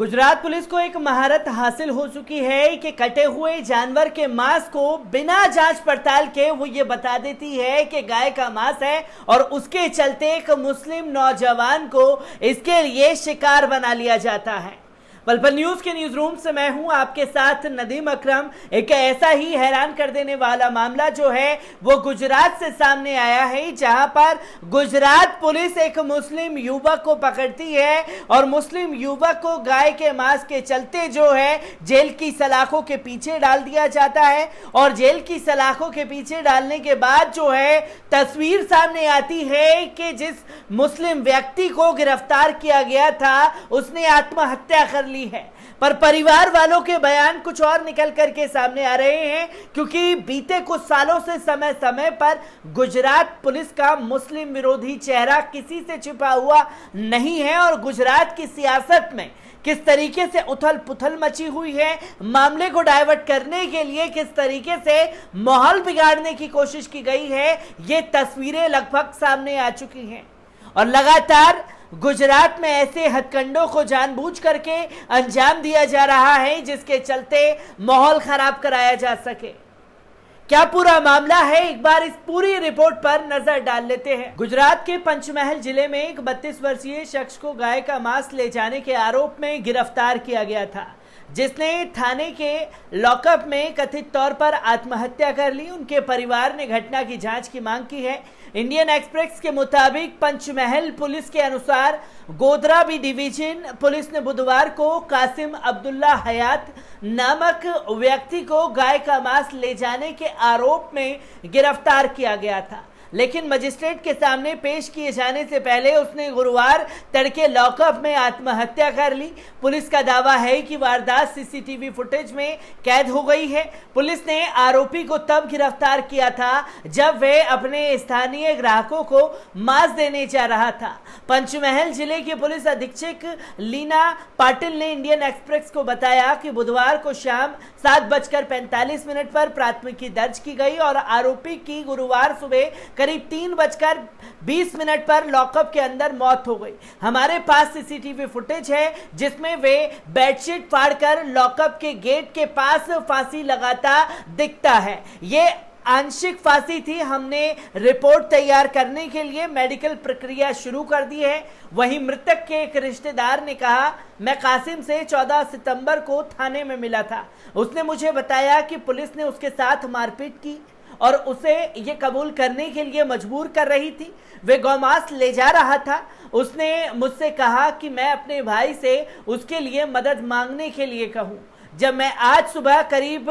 Gujarat police को एक महारत हासिल हो चुकी है कि कटे हुए जानवर के मांस को बिना जांच पड़ताल के वो ये बता देती है कि गाय का मांस है और उसके चलते एक मुस्लिम नौजवान को इसके लिए शिकार बना लिया जाता है। पल पल न्यूज के न्यूज रूम से मैं हूं आपके साथ नदीम अकरम। एक ऐसा ही हैरान कर देने वाला मामला जो है वो गुजरात से सामने आया है, जहां पर गुजरात पुलिस एक मुस्लिम युवक को पकड़ती है और मुस्लिम युवक को गाय के मांस के चलते जो है जेल की सलाखों के पीछे डाल दिया जाता है। और जेल की सलाखों के पीछे डालने के बाद जो है तस्वीर सामने आती है कि जिस मुस्लिम व्यक्ति को गिरफ्तार किया गया था उसने आत्महत्या कर ली है। पर परिवार वालों के बयान कुछ और निकल करके सामने आ रहे हैं, क्योंकि बीते कुछ सालों से समय समय पर गुजरात पुलिस का मुस्लिम विरोधी चेहरा किसी से छिपा हुआ नहीं है और गुजरात की सियासत में किस तरीके से उथल पुथल मची हुई है, मामले को डाइवर्ट करने के लिए किस तरीके से माहौल बिगाड़ने की कोशिश की गई है, ये तस्वीरें लगभग सामने आ चुकी हैं। और लगातार गुजरात में ऐसे हथकंडों को जानबूझ करके अंजाम दिया जा रहा है जिसके चलते माहौल खराब कराया जा सके। क्या पूरा मामला है, एक बार इस पूरी रिपोर्ट पर नजर डाल लेते हैं। गुजरात के पंचमहल जिले में एक 32 वर्षीय शख्स को गाय का मांस ले जाने के आरोप में गिरफ्तार किया गया था, जिसने थाने के लॉकअप में कथित तौर पर आत्महत्या कर ली। उनके परिवार ने घटना की जांच की मांग की है। इंडियन एक्सप्रेस के मुताबिक पंचमहल पुलिस के अनुसार गोधरा बी डिवीजन पुलिस ने बुधवार को कासिम अब्दुल्ला हयात नामक व्यक्ति को गाय का मांस ले जाने के आरोप में गिरफ्तार किया गया था, लेकिन मजिस्ट्रेट के सामने पेश किए जाने से पहले उसने गुरुवार तड़के लॉकअप में आत्महत्या कर ली। पुलिस का दावा है कि वारदात सीसीटीवी फुटेज में कैद हो गई है। पुलिस ने आरोपी को तब गिरफ्तार किया था जब वह अपने स्थानीय ग्राहकों को मांस देने जा रहा था। पंचमहल जिले की पुलिस अधीक्षक लीना पाटिल ने इंडियन एक्सप्रेस को बताया कि बुधवार को शाम 7:45 पर प्राथमिकी दर्ज की गई और आरोपी की गुरुवार सुबह करीब 3:20 पर लॉकअप के अंदर मौत हो गई। हमारे पास सीसीटीवी फुटेज है जिसमें वे बेडशीट फाड़कर लॉकअप के गेट के पास फांसी लगाता दिखता है। ये आंशिक फांसी थी। हमने रिपोर्ट तैयार करने के लिए मेडिकल प्रक्रिया शुरू कर दी है। वहीं मृतक के एक रिश्तेदार ने कहा, मैं कासिम से 14 सितंबर को थाने में मिला था। उसने मुझे बताया कि पुलिस ने उसके साथ मारपीट की और उसे ये कबूल करने के लिए मजबूर कर रही थी। वे गौमांस ले जा रहा था। उसने मुझसे कहा कि मैं अपने भाई से उसके लिए मदद मांगने के लिए कहूँ। जब मैं आज सुबह करीब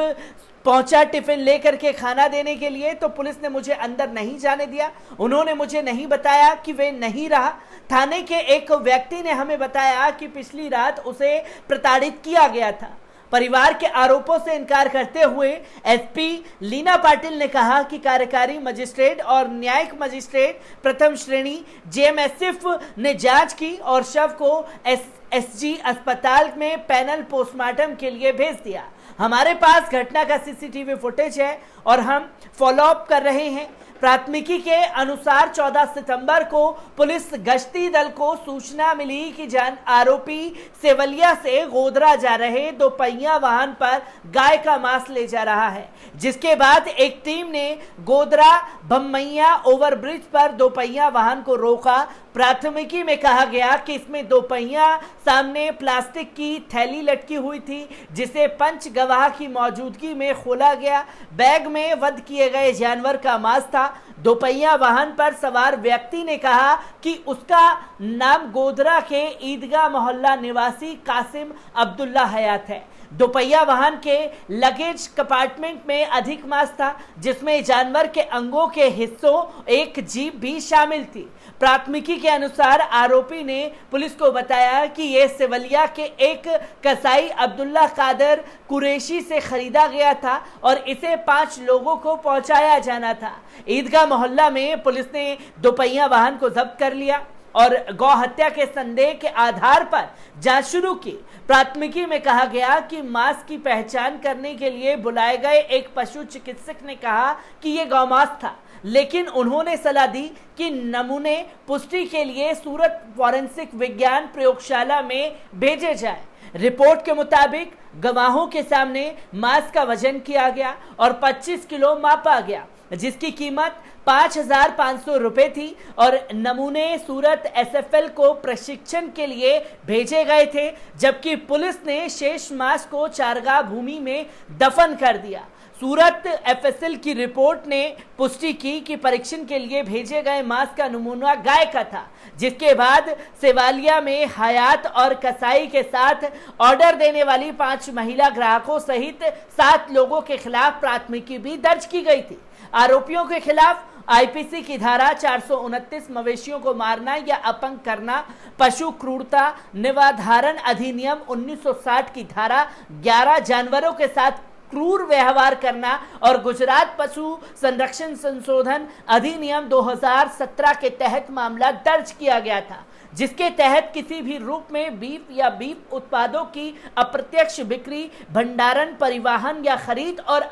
पहुंचा टिफिन लेकर के खाना देने के लिए तो पुलिस ने मुझे अंदर नहीं जाने दिया। उन्होंने मुझे नहीं बताया कि वे नहीं रहा। थाने के एक व्यक्ति ने हमें बताया कि पिछली रात उसे प्रताड़ित किया गया था। परिवार के आरोपों से इनकार करते हुए एसपी लीना पाटिल ने कहा कि कार्यकारी मजिस्ट्रेट और न्यायिक मजिस्ट्रेट प्रथम श्रेणी जेएमएसएफ ने जांच की और शव को एसजी अस्पताल में पैनल पोस्टमार्टम के लिए भेज दिया। हमारे पास घटना का सीसीटीवी फुटेज है और हम फॉलोअप कर रहे हैं। प्राथमिकी के अनुसार 14 सितंबर को पुलिस गश्ती दल को सूचना मिली कि आरोपी सेवलिया से गोधरा जा रहे दोपहिया वाहन पर गाय का मांस ले जा रहा है, जिसके बाद एक टीम ने गोधरा भम्मैया ओवरब्रिज पर दोपहिया वाहन को रोका। प्राथमिकी में कहा गया कि इसमें दोपहिया सामने प्लास्टिक की थैली लटकी हुई थी, जिसे पंच गवाह की मौजूदगी में खोला गया। बैग में वध किए गए जानवर का मांस था। दोपहिया वाहन पर सवार व्यक्ति ने कहा कि उसका नाम गोधरा के ईदगाह मोहल्ला निवासी कासिम अब्दुल्ला हयात है। दोपहिया वाहन के लगेज कंपार्टमेंट में अधिक मांस था, जिसमें जानवर के अंगों के हिस्सों एक जीभ भी शामिल थी। प्राथमिकी के अनुसार आरोपी ने पुलिस को बताया कि यह सेवलिया के एक कसाई अब्दुल्ला कादर कुरैशी से खरीदा गया था और इसे 5 लोगों को पहुंचाया जाना था। ईदगाह मोहल्ला में पुलिस ने दोपहिया वाहन को जब्त कर लिया और गौ हत्या के संदेह के आधार पर जांच शुरू की। प्राथमिकी में कहा गया कि मांस की पहचान करने के लिए बुलाए गए एक पशु चिकित्सक ने कहा कि यह गौमांस था, लेकिन उन्होंने सलाह दी कि नमूने पुष्टि के लिए सूरत फॉरेंसिक विज्ञान प्रयोगशाला में भेजे जाएं। रिपोर्ट के मुताबिक गवाहों के सामने मांस का वजन किया गया और 25 किलो मापा गया, जिसकी कीमत 5,500 रुपए थी और नमूने सूरत एसएफएल को प्रशिक्षण के लिए भेजे गए थे, जबकि पुलिस ने शेष मांस को चारगाह भूमि में दफन कर दिया। सूरत एफएसएल की रिपोर्ट ने पुष्टि की कि परीक्षण के लिए भेजे गए मांस का नमूना गाय का था, जिसके बाद सेवालिया में हयात और कसाई के साथ ऑर्डर देने वाली 5 महिला ग्राहकों सहित 7 लोगों के खिलाफ प्राथमिकी भी दर्ज की गई थी। आरोपियों के खिलाफ आईपीसी की धारा 429 मवेशियों को मारना या अपंग करना, पशु क्रूरता निवाधारण अधिनियम 1960 की धारा 11 जानवरों के साथ क्रूर व्यवहार करना और गुजरात पशु संरक्षण संशोधन अधिनियम 2017 के तहत मामला दर्ज किया गया था, जिसके तहत किसी भी रूप में बीफ या बीफ उत्पादों की अप्रत्यक्ष बिक्री, भंडारण, परिवहन या खरीद और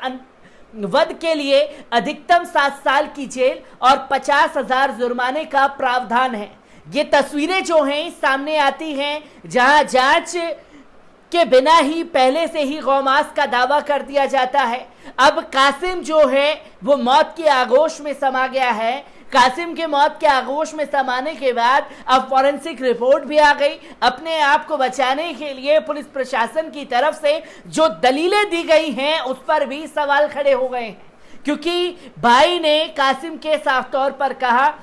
वध के लिए अधिकतम 7 साल की जेल और 50,000 जुर्माने का प्रावधान है। ये तस्वीरें जो हैं सामने आती हैं जहां जांच के बिना ही पहले से ही गौमांस का दावा कर दिया जाता है। अब कासिम जो है वो मौत की आगोश में समा गया है। कासिम के मौत के आगोश में समाने के बाद अब फॉरेंसिक रिपोर्ट भी आ गई। अपने आप को बचाने के लिए पुलिस प्रशासन की तरफ से जो दलीलें दी गई हैं उस पर भी सवाल खड़े हो गए हैं, क्योंकि भाई ने कासिम के साफ तौर पर कहा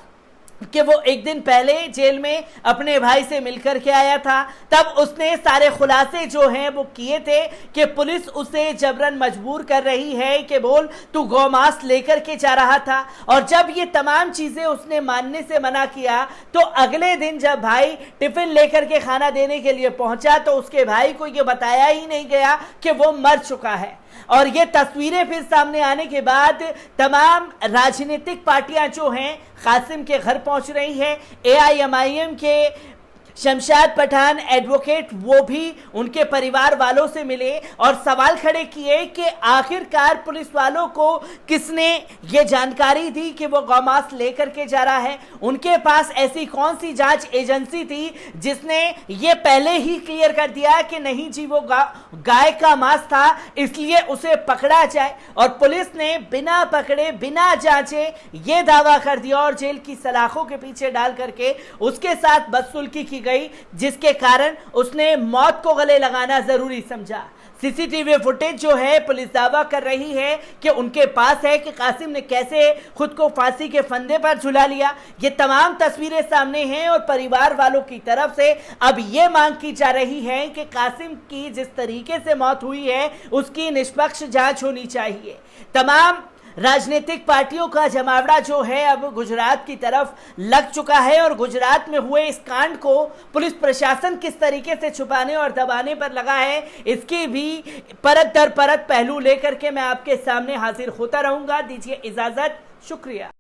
कि वो एक दिन पहले जेल में अपने भाई से मिलकर के आया था। तब उसने सारे खुलासे जो हैं वो किए थे कि पुलिस उसे जबरन मजबूर कर रही है कि बोल तू गौमांस लेकर के जा रहा था। और जब ये तमाम चीजें उसने मानने से मना किया तो अगले दिन जब भाई टिफिन लेकर के खाना देने के लिए पहुंचा तो उसके भाई को ये बताया ही नहीं गया कि वो मर चुका है। और ये तस्वीरें फिर सामने आने के बाद तमाम राजनीतिक पार्टियां जो हैं कासिम के घर पहुंच रही है। एआईएमआईएम के शमशाद पठान एडवोकेट वो भी उनके परिवार वालों से मिले और सवाल खड़े किए कि आखिरकार पुलिस वालों को किसने ये जानकारी दी कि वो गौमांस लेकर के जा रहा है। उनके पास ऐसी कौन सी जांच एजेंसी थी जिसने ये पहले ही क्लियर कर दिया कि नहीं जी वो गाय का मांस था, इसलिए उसे पकड़ा जाए। और पुलिस ने बिना पकड़े बिना जांचे ये दावा कर दिया और जेल की सलाखों के पीछे डाल करके उसके साथ बदसलूकी की गई, जिसके कारण उसने मौत को गले लगाना जरूरी समझा। सीसीटीवी फुटेज जो है पुलिस दावा कर रही है कि उनके पास है कि कासिम ने कैसे खुद को फांसी के फंदे पर झुला लिया। ये तमाम तस्वीरें सामने हैं और परिवार वालों की तरफ से अब ये मांग की जा रही है कि कासिम की जिस तरीके से मौत हुई है उसकी निष्पक्ष जांच होनी चाहिए। तमाम राजनीतिक पार्टियों का जमावड़ा जो है अब गुजरात की तरफ लग चुका है और गुजरात में हुए इस कांड को पुलिस प्रशासन किस तरीके से छुपाने और दबाने पर लगा है, इसकी भी परत दर परत पहलू लेकर के मैं आपके सामने हाजिर होता रहूंगा। दीजिए इजाजत, शुक्रिया।